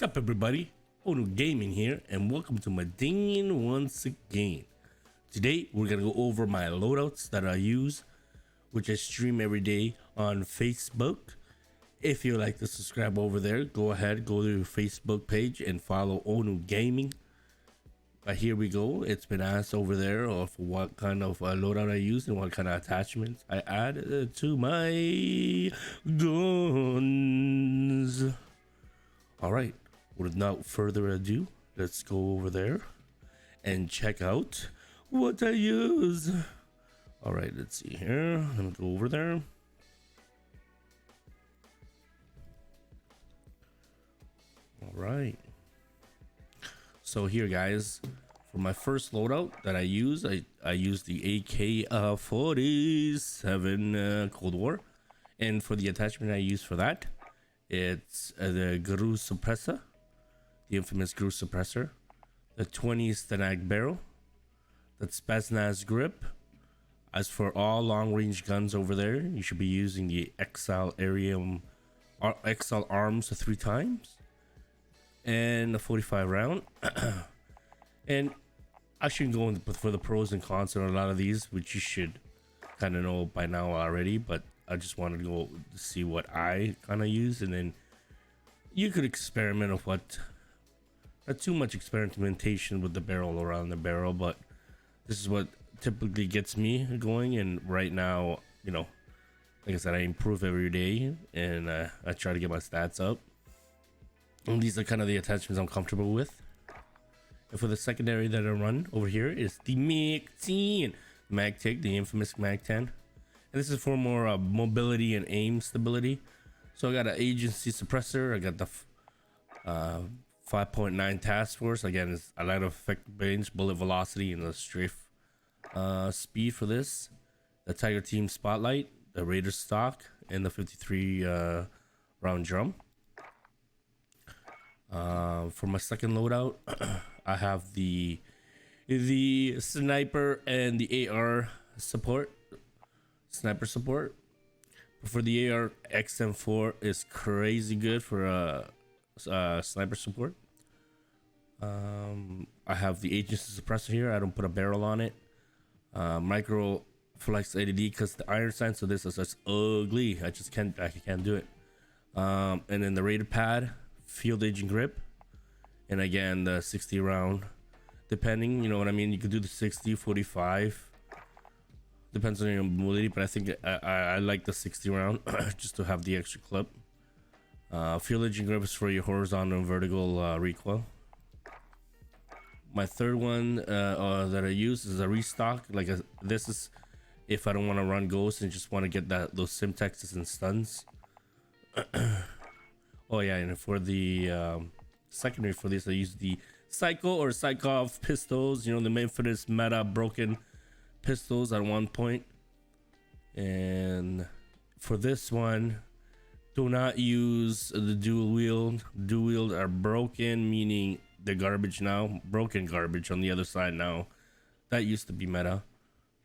What's up, everybody? OnuGaming here, and welcome to my dinging once again. Today, we're gonna go over my loadouts that I use, which I stream every day on Facebook. If you like to subscribe over there, go ahead, go to your Facebook page and follow OnuGaming. But here we go. It's been asked over there of what kind of loadout I use and what kind of attachments I add to my guns. All right, without further ado, let's go over there and check out what I use. All right, let's see here. I'm gonna go over there. All right. So here, guys, for my first loadout that I use the AK-47 Cold War, and for the attachment I use for that, it's the Gru Suppressor, the infamous Gru Suppressor, the 20 Stanag barrel, the Spetsnaz grip. As for all long-range guns over there, you should be using the XL arms 3 times, and a 45 round. And I shouldn't go for the pros and cons on a lot of these, which you should kind of know by now already, but I just wanted to go to see what I kind of use, and then you could experiment with what. Not too much experimentation with the barrel around the barrel, but this is what typically gets me going. And right now, you know, like I said, I improve every day, and I try to get my stats up. And these are kind of the attachments I'm comfortable with. And for the secondary that I run over here is the MAG-10, the infamous MAG-10. And this is for more mobility and aim stability. So I got an agency suppressor. I got the 5.9 task force. Again, it's a lot of effective range, bullet velocity, and the strafe speed for this. The Tiger Team Spotlight, the Raider stock, and the 53 round drum. For my second loadout, I have the sniper and the AR support. Sniper support. For the AR, XM4 is crazy good for sniper support. I have the agency suppressor here. I don't put a barrel on it. Micro flex ADD because the iron sign. So this is just ugly. I can't do it. And then the rated pad, field agent grip, and again the 60 round, depending, you know what I mean. You could do the 60, 45, depends on your mobility, but I think I like the 60 round just to have the extra clip. Field agent grip is for your horizontal and vertical recoil. My third one that I use is a restock. This is if I don't want to run ghosts and just want to get those simtexes and stuns. Oh yeah, and for the secondary for this, I use the Psycho or Psychov pistols. You know, the infamous meta broken pistols at one point. And for this one, do not use the dual wield. Dual wield are broken, meaning they're garbage now. Broken garbage on the other side now. That used to be meta,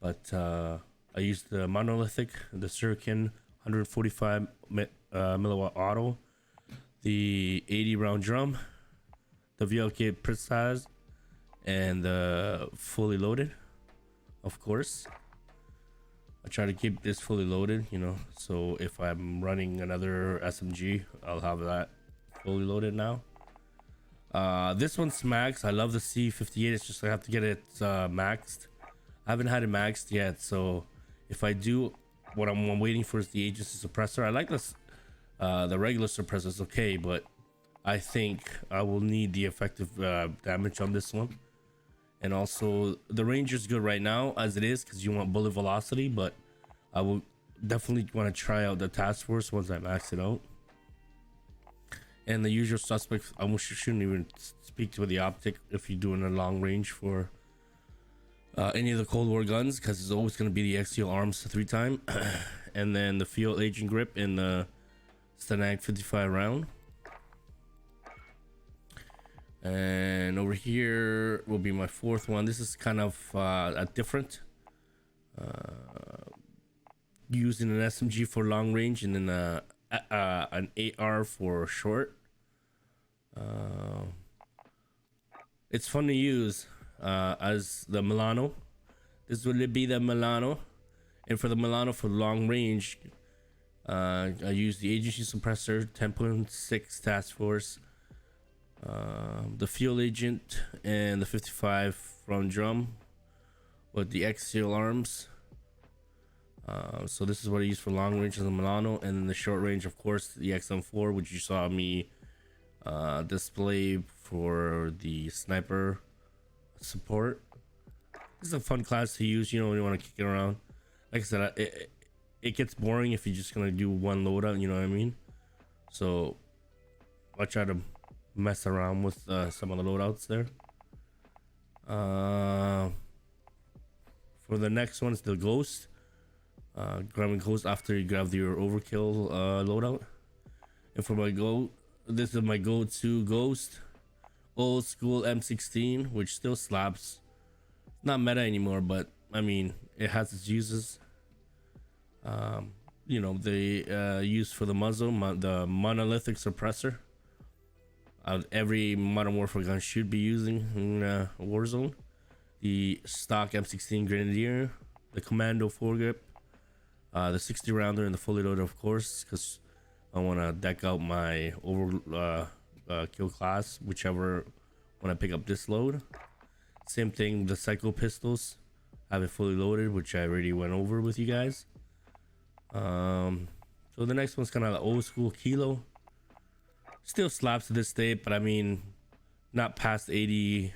but I used the monolithic, the Suriken 145 milliwatt auto, the 80 round drum, the VLK precise, and the fully loaded, of course. I try to keep this fully loaded, you know, so if I'm running another SMG, I'll have that fully loaded now. This one's maxed. I love the C58. It's just I have to get it maxed. I haven't had it maxed yet, so if I do, what I'm waiting for is the agency suppressor. I like this. The regular suppressor is okay, but I think I will need the effective damage on this one. And also the range is good right now as it is because you want bullet velocity, but I will definitely want to try out the task force once I max it out. And the usual suspects, I shouldn't even speak to the optic if you're doing a long range for any of the Cold War guns, because it's always going to be the XL arms 3 time, and then the field agent grip and the Stanag 55 round. And over here will be my fourth one. This is kind of a different, using an SMG for long range and then an AR for short. Uh, it's fun to use as the Milano. This would be the Milano, and for the Milano for long range, I use the agency suppressor, 10.6 task force, the fuel agent, and the 55 round drum with the axial arms. So this is what I use for long range as the Milano, and then the short range, of course, the XM4, which you saw me display for the sniper support. This is a fun class to use, you know, when you want to kick it around. Like I said, it gets boring if you're just gonna do one loadout, you know what I mean? So I try to mess around with some of the loadouts there. For the next one is the Ghost. Grabbing Ghost after you grab your overkill loadout. And for my this is my go-to Ghost, old school M16, which still slaps. Not meta anymore, but I mean it has its uses. You know, they use for the muzzle, the monolithic suppressor. Every Modern Warfare gun should be using in Warzone. The stock M16 Grenadier, the Commando foregrip, the 60 rounder, and the fully loaded, of course, because I want to deck out my kill class, whichever when I pick up this load. Same thing, the Psycho pistols, I have it fully loaded, which I already went over with you guys. So the next one's kind of the old school Kilo. Still slaps to this day, but I mean, not past 80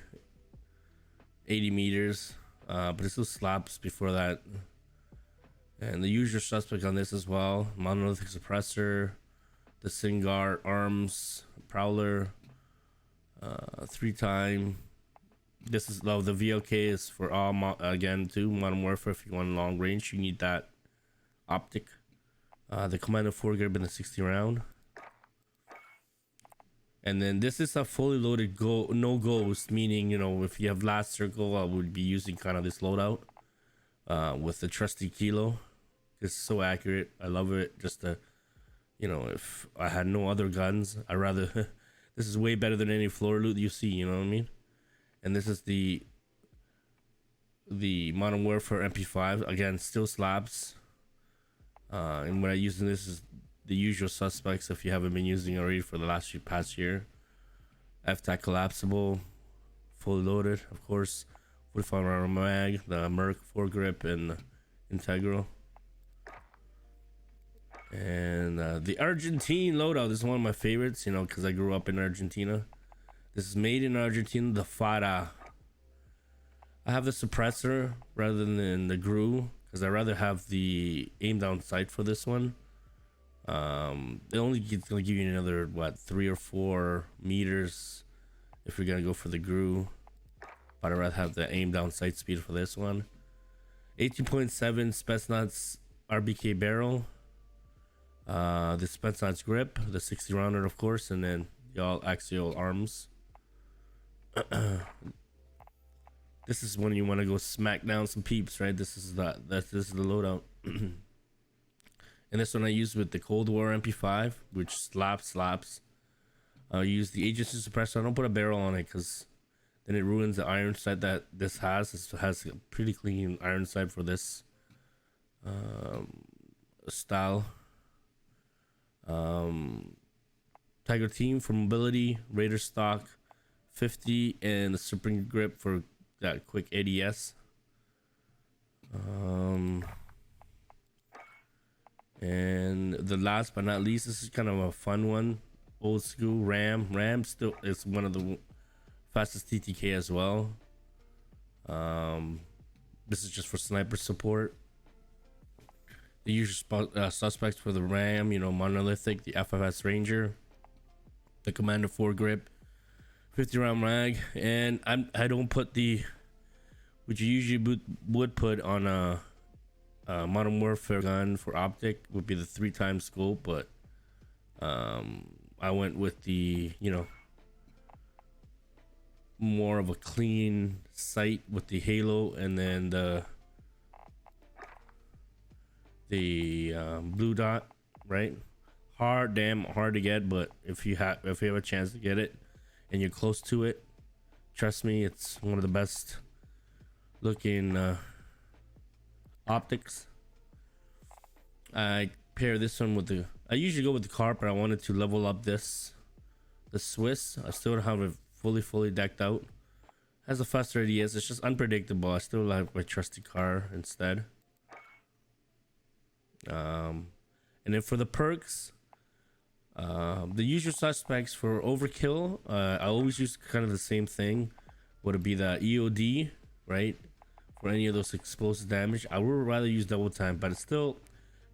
meters, but it still slaps before that. And the usual suspect on this as well: monolithic suppressor, the Singar arms, prowler, 3-time. This is the VLK is for all again too Modern Warfare. If you want long range, you need that optic. The Commando foregrip in the 60 round. And then this is a fully loaded no ghost, meaning, you know, if you have last circle, I would be using kind of this loadout with the trusty Kilo. It's so accurate. I love it. Just to, you know, if I had no other guns, I rather this is way better than any floor loot you see, you know what I mean? And this is the Modern Warfare MP5, again, still slaps. And what I use in this is the usual suspects if you haven't been using it already for the past year. F-Tac collapsible, fully loaded, of course, 45 round mag, the Merc foregrip, and integral. And the Argentine loadout, this is one of my favorites, you know, because I grew up in Argentina. This is made in Argentina, the Fara. I have the suppressor rather than the GRU because I rather have the aim down sight for this one. It only gonna give you another 3 or 4 meters if you're gonna go for the GRU, but I'd rather have the aim down sight speed for this one. 18.7 Spetsnaz RBK barrel, the Spetsnaz grip, the 60 rounder, of course, and then the all axial arms. This is when you want to go smack down some peeps, right? This is the loadout. And this one I use with the Cold War MP5, which slaps. I use the agency suppressor. I don't put a barrel on it because then it ruins the iron sight that this has. This has a pretty clean iron sight for this style. Tiger Team for mobility, Raider stock 50, and the Spring grip for that quick ADS. And the last but not least, this is kind of a fun one. Old school Ram still is one of the fastest TTK as well. This is just for sniper support. The usual suspects for the Ram, you know, monolithic, the FFS Ranger, the Commander foregrip, 50 round mag, and I don't put the, which you usually would put on a Modern Warfare gun for optic, would be the 3-time scope, but I went with the, you know, more of a clean sight with the halo, and then the blue dot, right? Damn hard to get, but if you have a chance to get it, and you're close to it, trust me, it's one of the best looking optics. I pair this one with the, I usually go with the carp, but I wanted to level up the Swiss. I still don't have it fully decked out. Has a faster ADS. It's just unpredictable. I still like my trusty car instead. And then for the perks, the usual suspects for overkill, I always use kind of the same thing. Would it be the EOD, right? For any of those explosive damage, I would rather use double time, but it's still,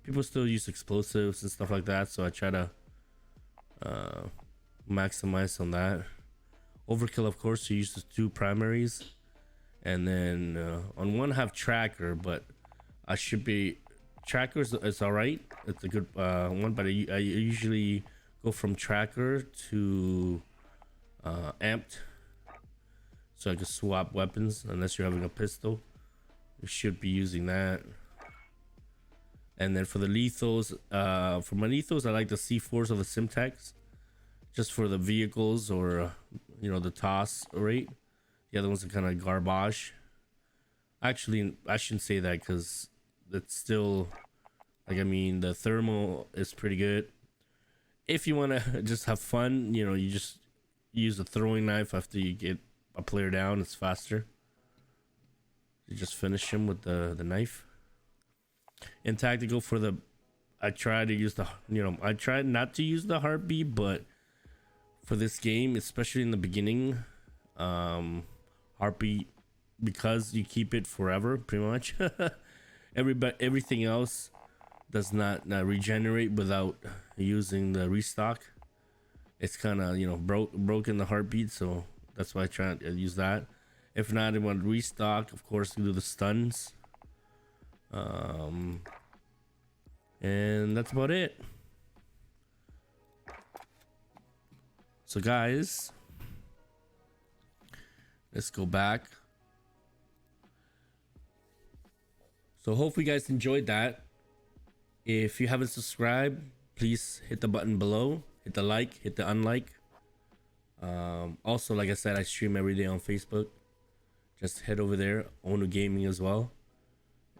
people still use explosives and stuff like that, so I try to maximize on that. Overkill, of course, you use the 2 primaries, and then on one have tracker, but I should be tracker is all right. It's a good one, but I usually go from tracker to amped, so I can swap weapons. Unless you're having a pistol, you should be using that. And then for the lethals, for my lethals, I like the C4s or the Simtex, just for the vehicles or you know, the toss rate. The other ones are kind of garbage. Actually, I shouldn't say that because it's still, like, I mean, the thermal is pretty good. If you want to just have fun, you know, you just use a throwing knife after you get a player down. It's faster. You just finish him with the knife. In tactical, for the, I try to use the, you know, I try not to use the heartbeat, but for this game, especially in the beginning, heartbeat, because you keep it forever pretty much. Everything else does not regenerate without using the restock. It's kind of, you know, broken the heartbeat, so that's why I try to use that. If not, I want restock, of course, you do the stuns, and that's about it. So guys, let's go back. So hopefully you guys enjoyed that. If you haven't subscribed, please hit the button below, hit the like, hit the unlike. Also, like I said, I stream every day on Facebook. Just head over there, OnuGaming as well.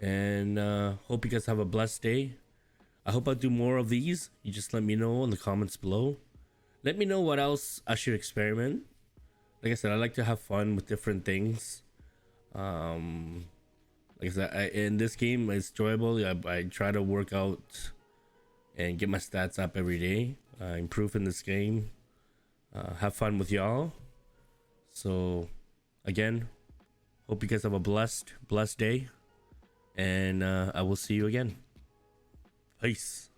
And hope you guys have a blessed day. I hope I do more of these. You just let me know in the comments below. Let me know what else I should experiment. Like I said, I like to have fun with different things. Like I said, in this game, it's enjoyable. I try to work out and get my stats up every day. Improve in this game. Have fun with y'all. So, again, hope you guys have a blessed day. And I will see you again. Peace.